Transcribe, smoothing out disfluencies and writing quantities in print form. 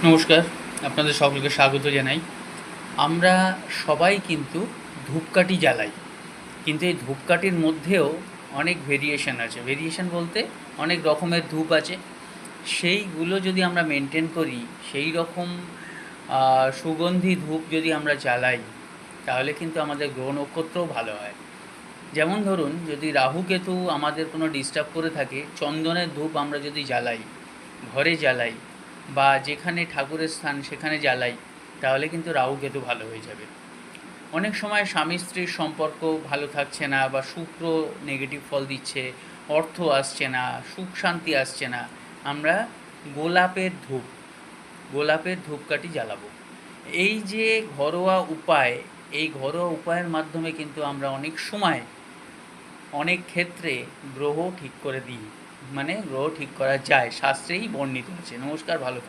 নমস্কার, আপনাদের সকলকে স্বাগত জানাই। আমরা সবাই কিন্তু ধূপকাঠি জ্বালাই, কিন্তু এই ধূপকাঠির মধ্যেও অনেক ভেরিয়েশন আছে। ভেরিয়েশন বলতে অনেক রকমের ধূপ আছে। সেইগুলো যদি আমরা মেনটেন করি, সেই রকম সুগন্ধি ধূপ যদি আমরা জ্বালাই, তাহলে কিন্তু আমাদের গ্রহ নক্ষত্রও ভালো হয়। যেমন ধরুন, যদি রাহু কেতু আমাদের কোনো ডিস্টার্ব করে থাকে, চন্দনের ধূপ আমরা যদি জ্বালাই, ঘরে জ্বালাই বা যেখানে ঠাকুরের স্থান সেখানে জ্বালাই, তাহলে কিন্তু রাহু কেতু ভালো হয়ে যাবে। অনেক সময় স্বামী স্ত্রীর সম্পর্ক ভালো থাকছে না, বা শুক্র নেগেটিভ ফল দিচ্ছে, অর্থ আসছে না, সুখ শান্তি আসছে না, আমরা গোলাপের ধূপ গোলাপের ধূপকাঠি জ্বালাবো। এই যে ঘরোয়া উপায়, এই ঘরোয়া উপায়ের মাধ্যমে কিন্তু আমরা অনেক সময় অনেক ক্ষেত্রে গ্রহ ঠিক করে দিই, মানে গ্রহ ঠিক করা যায়, শাস্ত্রেই বর্ণিত আছে। নমস্কার, ভালো থাকবেন।